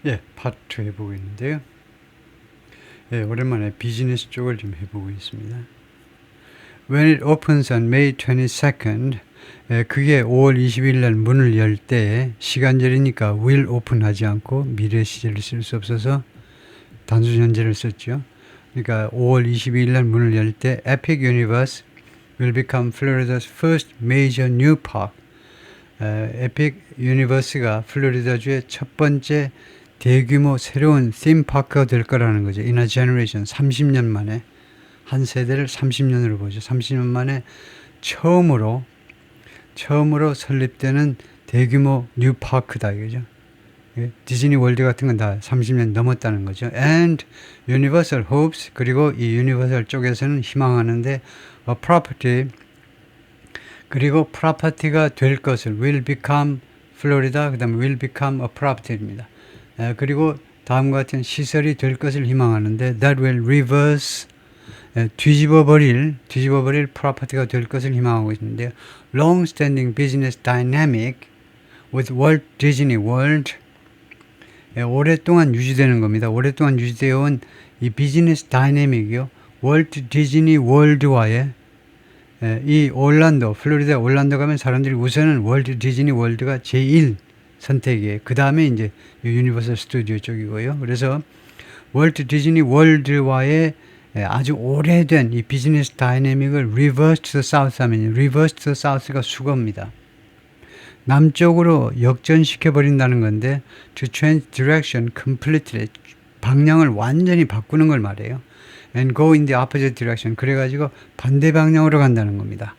예, 파트 2 해보고 있는데요. 예, 오랜만에 비즈니스 쪽을 좀 해보고 있습니다. When it opens on May 22nd, 그게 5월 20일 날 문을 열 때 시간절이니까 will open 하지 않고 미래 시제를 쓸 수 없어서 단순 현재를 썼죠. 그러니까 5월 22일 날 문을 열 때 Epic Universe will become Florida's first major new park. 에픽 유니버스가 플로리다주의 첫 번째 대규모 새로운 팀파크가 될 거라는 거죠. In a generation, 30년 만에, 한 세대를 30년으로 보죠. 30년 만에 처음으로 설립되는 대규모 뉴 파크다 이거죠. 디즈니 월드 같은 건 다 30년 넘었다는 거죠. And Universal hopes, 그리고 이 유니버설 쪽에서는 희망하는데 a property, 그리고 프로퍼티가 될 것을 will become Florida, 그 다음에 will become a property입니다. 그리고 다음과 같은 시설이 될 것을 희망하는데 that will reverse, 뒤집어버릴 프로퍼티가 될 것을 희망하고 있는데요. Long-standing business dynamic with Walt Disney World, 오랫동안 유지되는 겁니다. 오랫동안 유지되어 온 이 비즈니스 다이내믹이요. 월트 디즈니 월드와의 이 올란도, 플로리다 올란도 가면 사람들이 우선은 월트 디즈니 월드가 제1 선택이에요. 그 다음에 이제 유니버설 스튜디오 쪽이고요. 그래서 월트 디즈니 월드와의 아주 오래된 이 비즈니스 다이내믹을 reverse to the south 하면 reverse to the south가 수거입니다. 남쪽으로 역전시켜버린다는 건데 to change direction completely, 방향을 완전히 바꾸는 걸 말해요. and go in the opposite direction, 그래가지고 반대 방향으로 간다는 겁니다.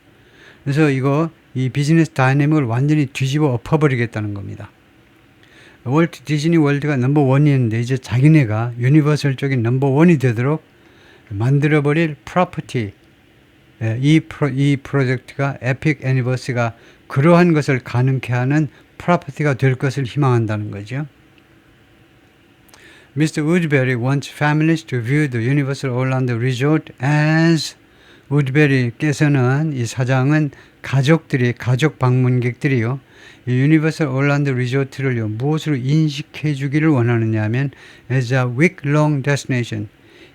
그래서 이 비즈니스 다이내믹을 완전히 뒤집어 엎어버리겠다는 겁니다. 월트 디즈니 월드가 넘버원이었는데 이제 자기네가 유니버설적인 넘버원이 되도록 만들어버릴 프로퍼티, 이 프로젝트가 에픽 애니버스가 그러한 것을 가능케 하는 프로퍼티가 될 것을 희망한다는 거죠. Mr. Woodbury wants families to view the Universal Orlando Resort as, 우드베리께서는, 이 사장은 가족 방문객들이요, 이 유니버설 올란도 리조트를요 무엇으로 인식해 주기를 원하느냐 하면 as a week-long destination,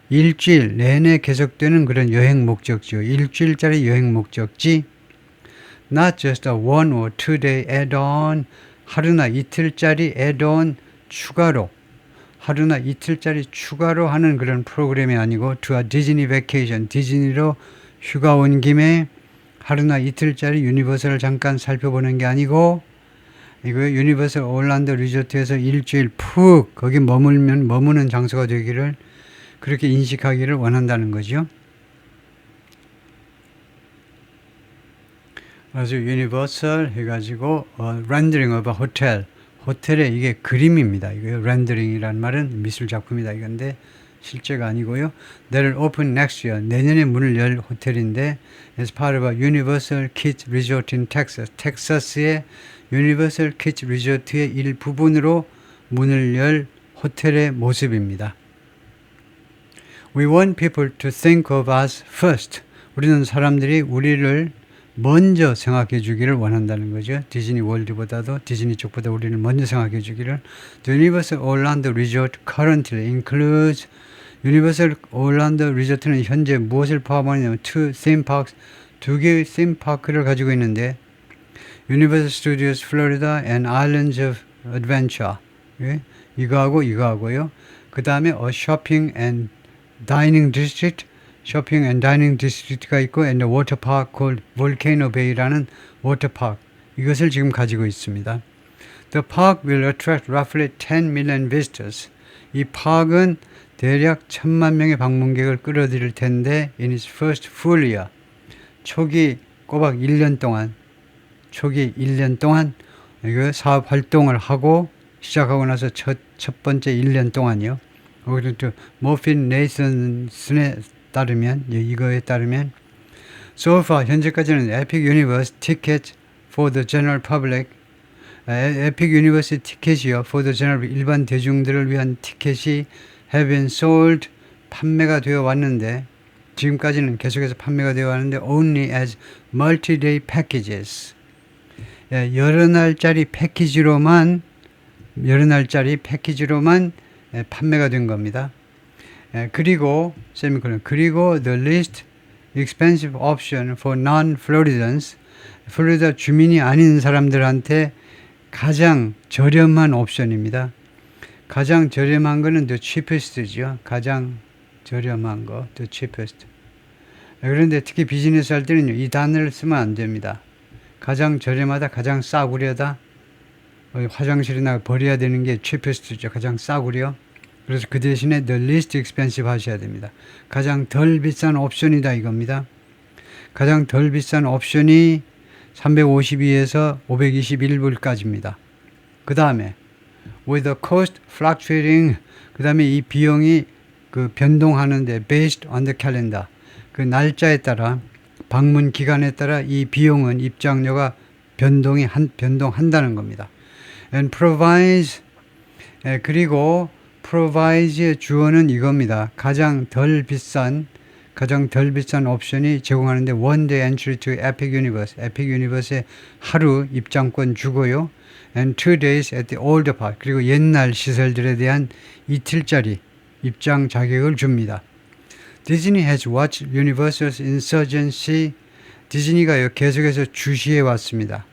일주일 내내 계속되는 그런 여행 목적지요. 일주일짜리 여행 목적지, not just a 1 or 2 day add-on, 하루나 이틀짜리 add-on 추가로, 하루나 이틀짜리 추가로 하는 그런 프로그램이 아니고 to a Disney vacation, 디즈니로 휴가 온 김에 하루나 이틀짜리 유니버설을 잠깐 살펴보는 게 아니고 이거 유니버설 올란도 리조트에서 일주일 푹 거기 머무는 장소가 되기를, 그렇게 인식하기를 원한다는 거죠. 그래서 유니버설 해가지고 rendering of a hotel, 호텔의 이게 그림입니다. 이거 렌더링이라는 말은 미술 작품이다 이건데 실제가 아니고요. That'll open next year, 내년에 문을 열 호텔인데 as part of a Universal Kids Resort in Texas, 텍사스의 Universal Kids Resort의 일부분으로 문을 열 호텔의 모습입니다. We want people to think of us first. 우리는 사람들이 우리를 먼저 생각해 주기를 원한다는 거죠. 디즈니 월드보다도, 디즈니 쪽보다 우리를 먼저 생각해 주기를. The Universal Orlando Resort currently includes, 유니버설 올란도 리조트는 현재 무엇을 포함하냐면 two theme parks, 두 개의 theme park를 가지고 있는데 Universal Studios Florida and Islands of Adventure, 이거하고요. 그 다음에 a shopping and dining district, 쇼핑 앤 다이닝 디스트릭트가 있고 and a water park called Volcano Bay라는 워터파크, 이것을 지금 가지고 있습니다. The park will attract roughly 10 million visitors. 이 파크는 대략 1000만 명의 방문객을 끌어들일 텐데 in its first full year, 초기 꼬박 1년 동안 이거 사업 활동을 하고 시작하고 나서 첫 번째 1년 동안이요. 그리고 또 머핀 네이슨의 따르면, 이거에 따르면 so far 현재까지는 Epic Universe ticket for the general public, Epic Universe 티켓이요 for the general, 일반 대중들을 위한 티켓이 have been sold, 판매가 되어 왔는데, 지금까지는 계속해서 판매가 되어 왔는데 only as multi-day packages, 여러 날짜리 패키지로만 여러 날짜리 패키지로만 판매가 된 겁니다. 그리고 세미콜론 그리고 the least expensive option for non-Floridans 플로리다 주민이 아닌 사람들한테 가장 저렴한 옵션입니다. 가장 저렴한 거는 the cheapest죠. 가장 저렴한 거 the cheapest. 그런데 특히 비즈니스 할 때는 이 단어를 쓰면 안 됩니다. 가장 저렴하다, 가장 싸구려다. 화장실이나 버려야 되는 게 cheapest죠. 가장 싸구려. 그래서 그 대신에 the least expensive 하셔야 됩니다. 가장 덜 비싼 옵션이다 이겁니다. 가장 덜 비싼 옵션이 352에서 521불까지입니다. 그 다음에 with the cost fluctuating 그 다음에 이 비용이 그 변동하는데 based on the calendar 그 날짜에 따라 방문 기간에 따라 이 비용은 입장료가 변동한다는 겁니다. and provides 그리고 provide의 주어는 이겁니다. 가장 덜 비싼 옵션이 제공하는데 one day entry to Epic Universe, Epic Universe에 하루 입장권 주고요. and 2 days at the older park 그리고 옛날 시설들에 대한 이틀짜리 입장 자격을 줍니다. Disney has watched Universal's insurgency. 디즈니가 계속해서 주시해 왔습니다.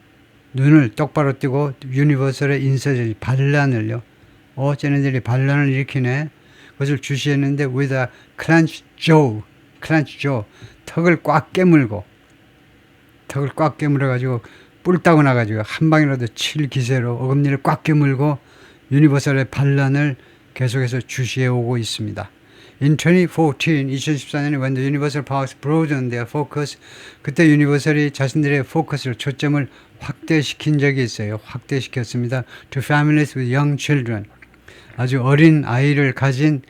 눈을 똑바로 뜨고 유니버설의 인서전시 반란을요. 쟤네들이 반란을 일으키네. 그것을 주시했는데 with a clenched jaw, 턱을 꽉 깨물어 가지고 뿔 따고 나가지고 한 방이라도 칠 기세로 어금니를 꽉 깨물고 유니버설의 반란을 계속해서 주시해 오고 있습니다. In 2014년에 when the Universal Parks broadened their focus, 그때 유니버설이 자신들의 포커스를 초점을 확대시킨 적이 있어요. 확대시켰습니다. To families with young children. 아주 어린 아이를 가진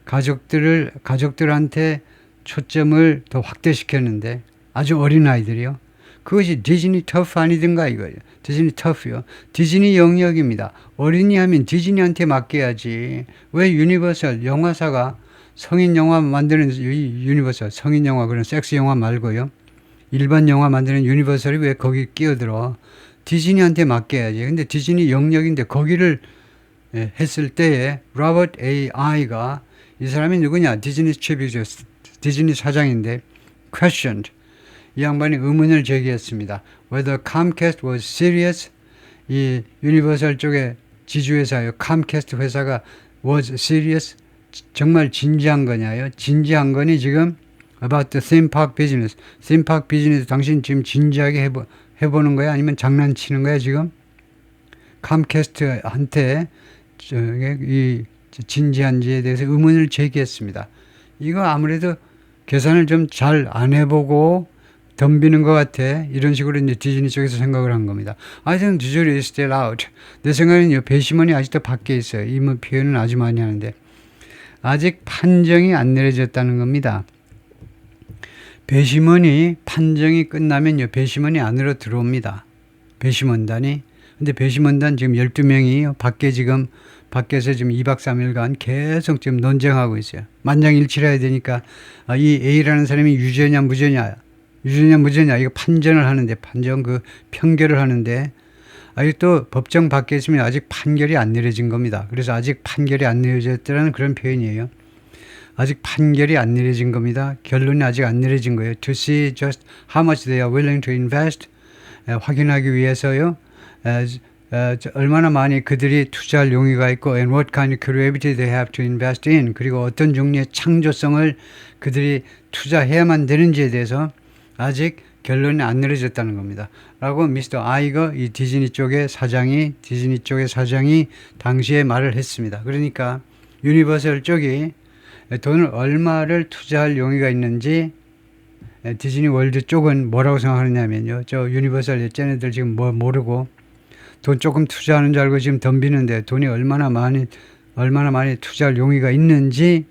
가족들한테 초점을 더 확대시켰는데 아주 어린 아이들이요. 그것이 디즈니 터프 아니든가 이거예요. 디즈니 터프요. 디즈니 영역입니다. 어린이 하면 디즈니한테 맡겨야지. 왜 유니버설 영화사가 성인 영화 만드는 유니버설 성인 영화 그런 섹스 영화 말고요. 일반 영화 만드는 유니버설이 왜 거기 끼어들어. 디즈니한테 맡겨야지. 근데 디즈니 영역인데 거기를 했을 때에 로버트 A.I.가 이 사람이 누구냐? 디즈니 최비죠. 디즈니 사장인데 questioned. 이 양반이 의문을 제기했습니다. Whether Comcast was serious, 이 유니버설 쪽의 지주회사요. Comcast 회사가 was serious, 정말 진지한 거냐요? 진지한 거니 지금 about the theme park business. theme park business 당신 지금 진지하게 해보는 거야? 아니면 장난치는 거야 지금? Comcast한테 이 진지한지에 대해서 의문을 제기했습니다. 이거 아무래도 계산을 좀 잘 안 해보고 덤비는 것 같아. 이런 식으로 이제 디즈니 쪽에서 생각을 한 겁니다. I think the jury is still out. 내 생각에는 배심원이 아직도 밖에 있어요. 이 표현은 아주 많이 하는데 아직 판정이 안 내려졌다는 겁니다. 배심원이 판정이 끝나면 배심원이 안으로 들어옵니다. 배심원단이. 근데 배심원단 지금 12명이 밖에서 지금 2박 3일간 계속 지금 논쟁하고 있어요. 만장일치를 해야 되니까 이 A라는 사람이 유죄냐 무죄냐 이거 판정을 하는데 평결을 하는데 아직도 법정 밖에 있으면 아직 판결이 안 내려진 겁니다. 그래서 아직 판결이 안 내려졌다는 그런 표현이에요. 아직 판결이 안 내려진 겁니다. 결론이 아직 안 내려진 거예요. To see just how much they are willing to invest 확인하기 위해서요. 얼마나 많이 그들이 투자할 용의가 있고 and what kind of creativity they have to invest in 그리고 어떤 종류의 창조성을 그들이 투자해야만 되는지에 대해서 아직 결론이 안 내려졌다는 겁니다. 라고 미스터 아이거 이 디즈니 쪽의 사장이 당시에 말을 했습니다. 그러니까 유니버설 쪽이 돈을 얼마를 투자할 용의가 있는지 디즈니 월드 쪽은 뭐라고 생각하느냐면요. 저 유니버설 쟤네들 지금 모르고 돈 조금 투자하는 줄 알고 지금 덤비는데 돈이 얼마나 많이 투자할 용의가 있는지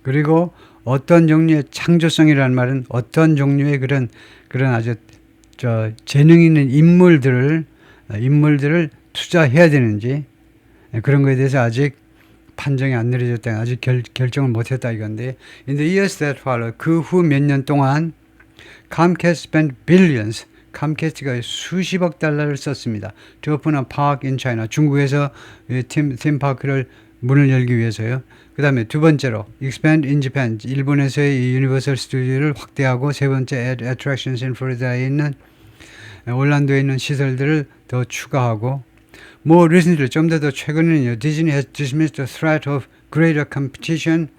그리고 어떤 종류의 창조성이라는 말은 어떤 종류의 그런 아주 재능 있는 인물들을 투자해야 되는지 그런 거에 대해서 아직 판정이 안 내려졌다. 아직 결정을 못했다 이건데 in the years that follow 그 후 몇 년 동안 Comcast spent billions 캄캐스트가 수십억 달러를 썼습니다. To open a park in China. 중국에서 팀파크를 문을 열기 위해서요. 그 다음에 두 번째로 expand in Japan. 일본에서의 이 유니버설 스튜디오를 확대하고 세 번째 add attractions in Florida에 있는 올란도에 있는 시설들을 더 추가하고 more recently 좀 더 최근에는요. Disney has dismissed the threat of greater competition.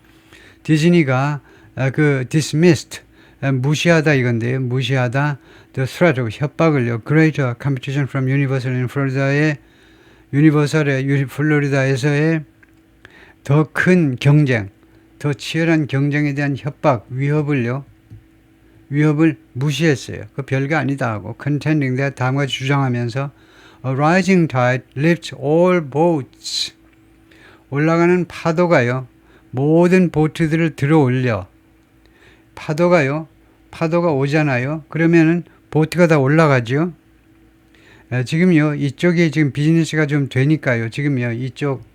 디즈니가 dismissed 무시하다 이건데요. 무시하다 the threat of 협박을요. greater competition from Universal in Florida의 유니버설의 플로리다에서의 더 큰 경쟁, 더 치열한 경쟁에 대한 협박, 위협을 무시했어요. 그 별거 아니다 하고 contending that 다음과 같이 주장하면서 a rising tide lifts all boats. 올라가는 파도가요. 모든 보트들을 들어올려. 파도가 오잖아요. 그러면은 보트가 다 올라가죠. 지금요, 이쪽이 지금 비즈니스가 좀 되니까요. 지금요, 이쪽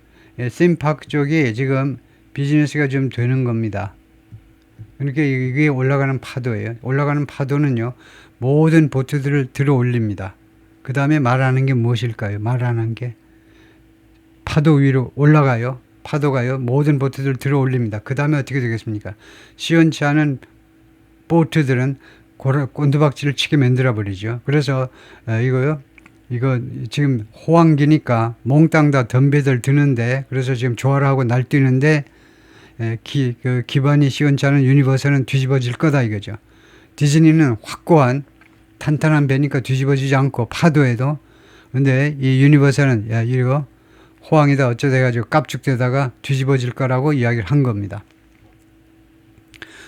샘파크 쪽이 지금 비즈니스가 좀 되는 겁니다. 그러니까 이게 올라가는 파도예요. 올라가는 파도는요, 모든 보트들을 들어 올립니다. 그 다음에 말하는 게 무엇일까요? 말하는 게 파도 위로 올라가요. 파도가요, 모든 보트들을 들어 올립니다. 그 다음에 어떻게 되겠습니까? 시원치 않은 보트들은 곤두박질을 치게 만들어 버리죠. 그래서 이거 지금 호황기니까 몽땅 다 덤벼들 드는데, 그래서 지금 조화를 날뛰는데 기반이 시원치 않은 유니버설은 뒤집어질 거다 이거죠. 디즈니는 확고한 탄탄한 배니까 뒤집어지지 않고 파도에도. 근데 이 유니버설은 이거 호황이다 어쩌돼가지고 깝죽대다가 뒤집어질 거라고 이야기를 한 겁니다.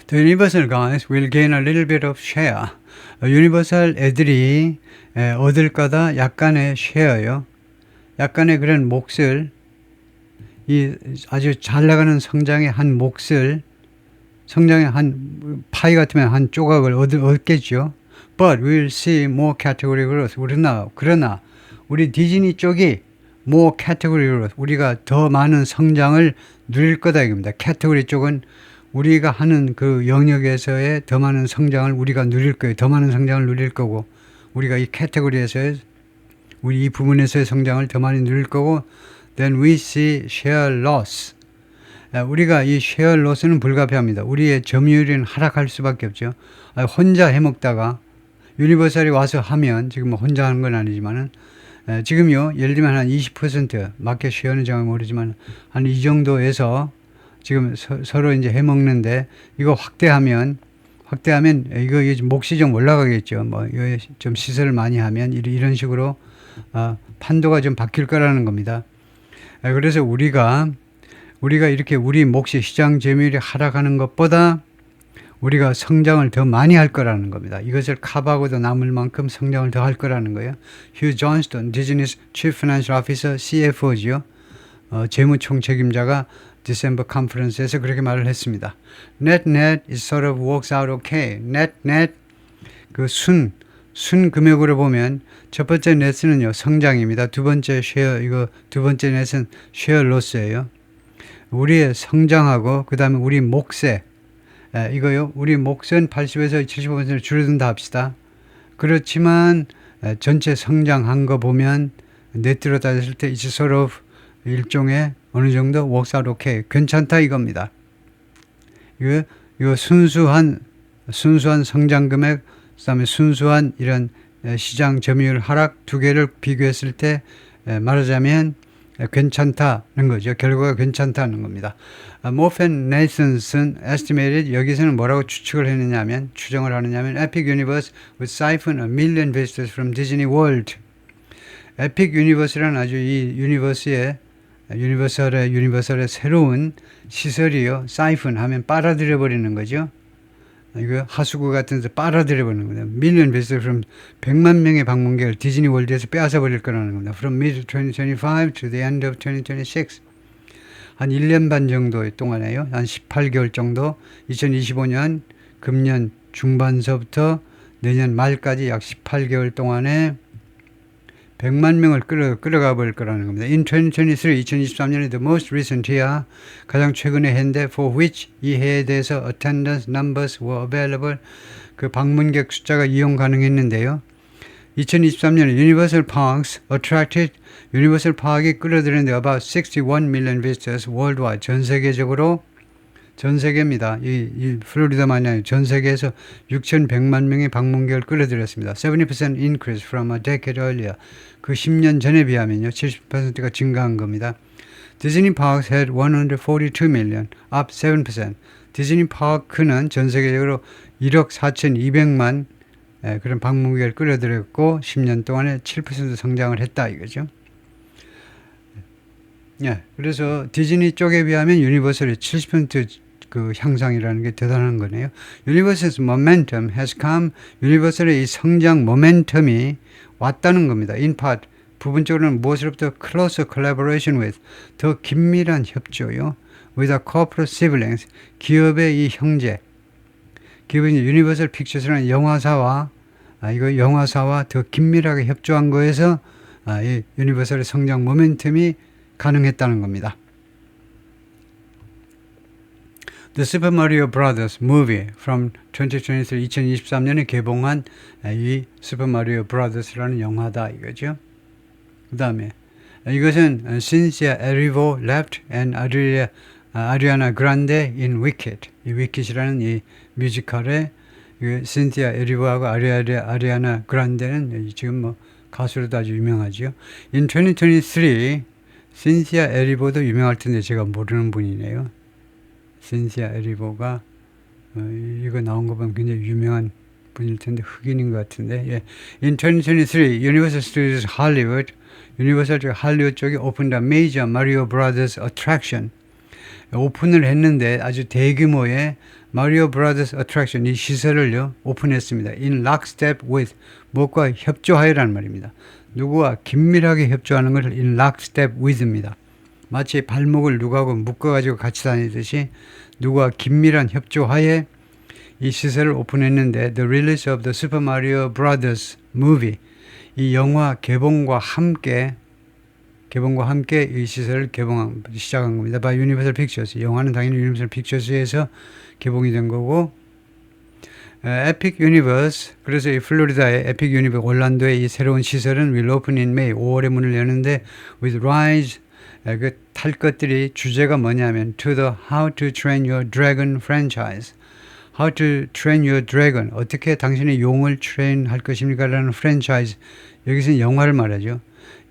The Universal guys will gain a little bit of share. 유니버설 애들이 얻을 거다 약간의 쉐어요. 약간의 그런 몫을, 이 아주 잘 나가는 성장의 한 몫을, 성장의 한 파이 같으면 한 조각을 얻겠죠. But we'll see more category growth. 그러나 우리 디즈니 쪽이 more category growth. 우리가 더 많은 성장을 누릴 거다 이겁니다. category 쪽은 우리가 하는 그 영역에서의 더 많은 성장을 우리가 누릴 거예요. 더 많은 성장을 누릴 거고, 우리가 이 캐테고리에서의, 우리 이 부분에서의 성장을 더 많이 누릴 거고, then we see share loss. 우리가 이 share loss는 불가피합니다. 우리의 점유율은 하락할 수밖에 없죠. 혼자 해먹다가 유니버설이 와서 하면, 지금 혼자 하는 건 아니지만은, 지금요, 예를 들면 한 20%, 마켓 쉐어는 정확히 모르지만, 한 이 정도에서 지금 서로 이제 해먹는데, 이거 확대하면 이거 몫이 좀 올라가겠죠. 이거 좀 시설을 많이 하면 이런 식으로 판도가 좀 바뀔 거라는 겁니다. 그래서 우리가 이렇게 우리 몫이 시장 점유율이 하락하는 것보다 우리가 성장을 더 많이 할 거라는 겁니다. 이것을 커버하고도 남을 만큼 성장을 더 할 거라는 거예요. 휴 존스턴, 디즈니's Chief Financial Officer, CFO죠. 재무총 책임자가 디셈버 컨퍼런스에서 그렇게 말을 했습니다. Net it sort of works out okay. Net 그 순 금액으로 보면 첫 번째 net은요 성장입니다. 두 번째 두 번째 net은 share loss예요. 우리의 성장하고 그 다음에 우리 몫에 이거요. 우리 몫은 80에서 75% 줄어든다 합시다. 그렇지만 전체 성장한 거 보면 네트로 따졌을 때 it's sort of 일종의 어느 정도 works out okay. 괜찮다 이겁니다. 이거 순수한 성장 금액, 그다음에 순수한 이런 시장 점유율 하락 두 개를 비교했을 때 말하자면 괜찮다는 거죠. 결과가 괜찮다는 겁니다. 모펜 네이슨슨 estimated, 여기서는 뭐라고 추정을 하느냐면 Epic Universe would siphon 1 million visitors from Disney World. 에픽 유니버스라는 아주 이 유니버설의 새로운 시설이요. 사이폰 하면 빨아들여 버리는 거죠. 이거 하수구 같은 데서 빨아들여 버리는 겁니다. 밀리언 베스트 from 100만 명의 방문객을 디즈니 월드에서 빼앗아 버릴 거라는 겁니다. From mid 2025 to the end of 2026. 한 1년 반 정도 동안에요. 한 18개월 정도, 2025년 금년 중반서부터 내년 말까지 약 18개월 동안에 100만 명을 끌어가 버릴 거라는 겁니다. In 2023, 2023년에 the most recent year, 가장 최근의 해인데 for which 이 해에 대해서 attendance numbers were available, 그 방문객 숫자가 이용 가능했는데요. 2023년에 Universal Parks attracted 유니버설 파크가 끌어들였는데 about 61 million visitors worldwide. 전 세계적으로 전 세계입니다. 이 플로리다만이 아니라 전 세계에서 6,100만 명의 방문객을 끌어들였습니다. 70% increase from a decade earlier. 그 10년 전에 비하면요. 70%가 증가한 겁니다. Disney Parks had 142 million, up 7%. 디즈니 파크는 전 세계적으로 1억 4,200만 그런 방문객을 끌어들였고 10년 동안에 7% 성장을 했다 이거죠. 예, 그래서 디즈니 쪽에 비하면 유니버설의 70% 그 향상이라는 게 대단한 거네요. Universal's momentum has come. 유니버설의 이 성장 모멘텀이 왔다는 겁니다. In part, 부분적으로는 무엇으로부터 closer collaboration with, 더 긴밀한 협조요. With a corporate siblings, 기업의 이 형제. 기업은 유니버설 픽처스라는 영화사와 영화사와 더 긴밀하게 협조한 거에서 이 유니버설의 성장 모멘텀이 가능했다는 겁니다. The Super Mario Bros. Movie from 2023, 2023년에 개봉한 이 Super Mario Bros.라는 영화다 이거죠. 그 다음에 이것은 Cynthia Erivo left and Ariana Grande in Wicked. 이 Wicked이라는 이 뮤지컬에 Cynthia Erivo하고 아리아나 그란데는 지금 뭐 가수로도 아주 유명하죠. In 2023, Cynthia Erivo도 유명할 텐데 제가 모르는 분이네요. Cynthia Erivo가 이거 나온 거 보면 굉장히 유명한 분일 텐데 흑인인 것 같은데. 예. In 2023, Universal Studios Hollywood, 유니버설 쪽 할리우드 쪽이 opened a major Mario Brothers attraction. 오픈을 했는데 아주 대규모의 마리오 브라더스 어트랙션 이 시설을요 오픈했습니다. In lockstep with 무엇과 협조하여라는 말입니다. 누구와 긴밀하게 협조하는 것을 in lockstep with입니다. 마치 발목을 누구하고 묶어가지고 같이 다니듯이 누구와 긴밀한 협조하에 이 시설을 오픈했는데 The release of the Super Mario Brothers movie 이 영화 개봉과 함께 이 시설을 시작한 겁니다. By Universal Pictures. 영화는 당연히 Universal Pictures에서 개봉이 된 거고, Epic Universe. 그래서 이 플로리다의 Epic Universe 올란도의 이 새로운 시설은 will open in May. 5월에 문을 여는데 with Rise. 그 탈 것들이 주제가 뭐냐면 to the How to Train Your Dragon franchise. How to Train Your Dragon. 어떻게 당신의 용을 트레인할 것입니까? 라는 프랜차이즈. 여기서는 영화를 말하죠.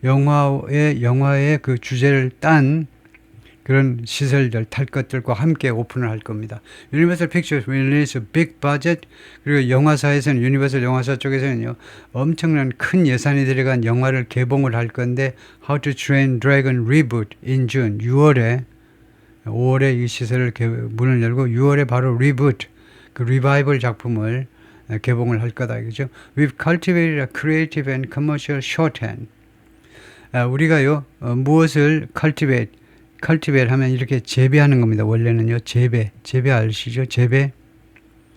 영화의 그 주제를 딴 그런 시설들, 탈 것들과 함께 오픈을 할 겁니다. Universal Pictures will release a big budget. 그리고 영화사에서는, 유니버설 영화사 쪽에서는요, 엄청난 큰 예산이 들어간 영화를 개봉을 할 건데, How to Train Dragon Reboot in June. 5월에 이 시설을 문을 열고, 6월에 바로 Reboot, 그 리바이벌 작품을 개봉을 할 거다. 그죠? We've cultivated a creative and commercial shorthand. 우리가요, 무엇을 cultivate 하면 이렇게 재배하는 겁니다. 원래는요, 재배 아시죠? 재배.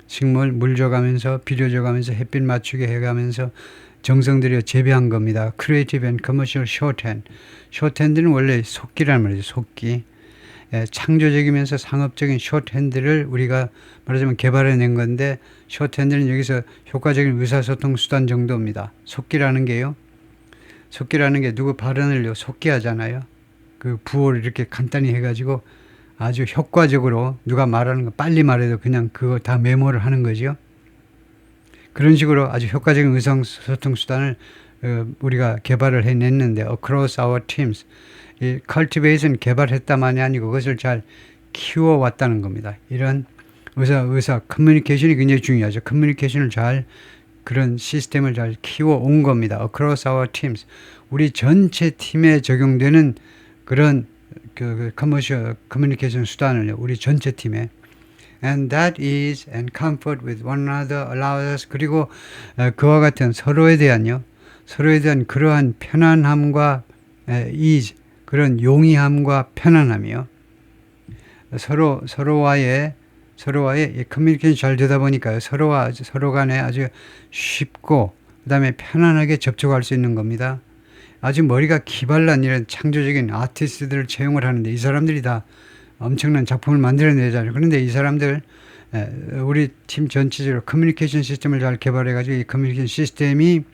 식물, 물 줘가면서, 비료 줘가면서, 햇빛 맞추게 해가면서 정성 들여 재배한 겁니다. Creative and commercial shorthand. shorthand는 원래 속기라는 말이죠. 속기. 창조적이면서 상업적인 shorthand를 우리가 말하자면 개발해낸 건데, shorthand는 여기서 효과적인 의사소통 수단 정도입니다. 속기라는 게요. 속기라는 게 누구 발언을요 속기하잖아요. 그 부호를 이렇게 간단히 해가지고 아주 효과적으로 누가 말하는 거 빨리 말해도 그냥 그거 다 메모를 하는 거죠. 그런 식으로 아주 효과적인 의사소통 수단을 우리가 개발을 해냈는데 across our teams. 이 cultivate는 개발했다만이 아니고 그것을 잘 키워왔다는 겁니다. 이런 커뮤니케이션이 굉장히 중요하죠. 커뮤니케이션을 잘 그런 시스템을 잘 키워온 겁니다. Across our teams. 우리 전체 팀에 적용되는 그런 commercial communication 수단을요. 우리 전체 팀에. And that is and comfort with one another allows us. 그리고 그와 같은 서로에 대한 그러한 편안함과 ease, 그런 용이함과 편안함이요. 서로와의 커뮤니케이션이 잘 되다 보니까 서로 간에 아주 쉽고 그다음에 편안하게 접촉할 수 있는 겁니다. 아주 머리가 기발난 이런 창조적인 아티스트들을 채용을 하는데 이 사람들이 다 엄청난 작품을 만들어내잖아요. 그런데 이 사람들 우리 팀 전체적으로 커뮤니케이션 시스템을 잘 개발해가지고 이 커뮤니케이션 시스템이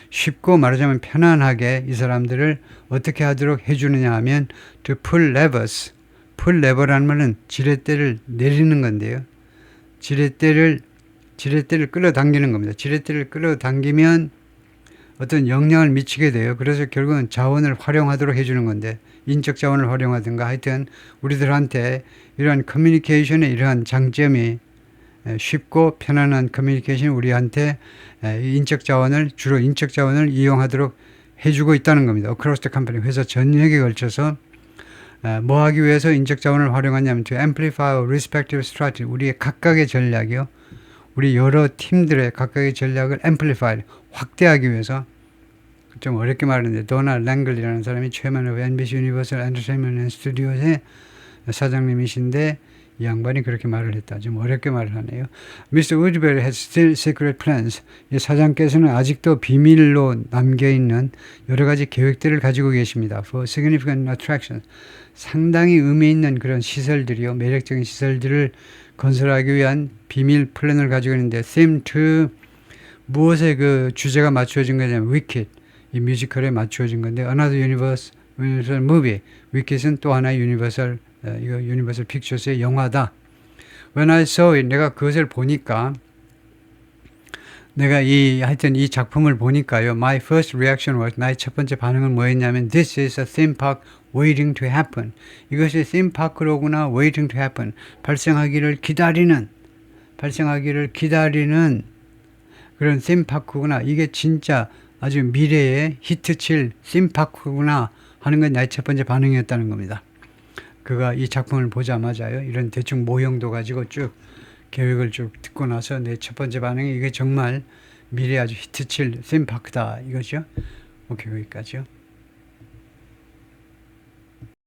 쉽고 말하자면 편안하게 이 사람들을 어떻게 하도록 해주느냐 하면 to pull levers. pull lever라는 말은 지렛대를 내리는 건데요. 지렛대를 끌어당기는 겁니다. 지렛대를 끌어당기면 어떤 영향을 미치게 돼요. 그래서 결국은 자원을 활용하도록 해주는 건데, 인적 자원을 활용하든가 하여튼 우리들한테 이러한 커뮤니케이션의 이러한 장점이 쉽고 편안한 커뮤니케이션이 우리한테 주로 인적 자원을 이용하도록 해주고 있다는 겁니다. Across the company, 회사 전역에 걸쳐서 뭐 하기 위해서 인적 자원을 활용하냐면 to amplify our respective strategy, 우리의 각각의 전략이요. 우리 여러 팀들의 각각의 전략을 amplify, 확대하기 위해서. 좀 어렵게 말하는데 도널드 랭글이라는 사람이 chairman of NBC Universal Entertainment and Studios의 사장님이신데 이 양반이 그렇게 말을 했다. 좀 어렵게 말을 하네요. Mr. Woodbury has still secret plans. 이 사장께서는 아직도 비밀로 남겨있는 여러 가지 계획들을 가지고 계십니다. For significant attractions. 상당히 의미 있는 그런 시설들이요. 매력적인 시설들을 건설하기 위한 비밀 플랜을 가지고 있는데 theme to 무엇에 그 주제가 맞추어진 거냐면 Wicked. 이 뮤지컬에 맞추어진 건데 Another Universal Movie. Wicked은 또 하나의 유니버설 이거 유니버설 픽처스의 영화다. When I saw it, 내가 그것을 보니까 하여튼 이 작품을 보니까요. My first reaction was, 나의 첫 번째 반응은 뭐였냐면 This is a theme park waiting to happen. 이것이 theme park로구나 waiting to happen. 발생하기를 기다리는 그런 theme park구나. 이게 진짜 아주 미래에 히트칠 theme park구나 하는 건 나의 첫 번째 반응이었다는 겁니다. 그가 이 작품을 보자마자요. 이런 대충 모형도 가지고 쭉 계획을 쭉 듣고 나서 내 첫 번째 반응이 이게 정말 미래에 아주 히트칠 theme park다 이거죠. 오케이, 여기까지요.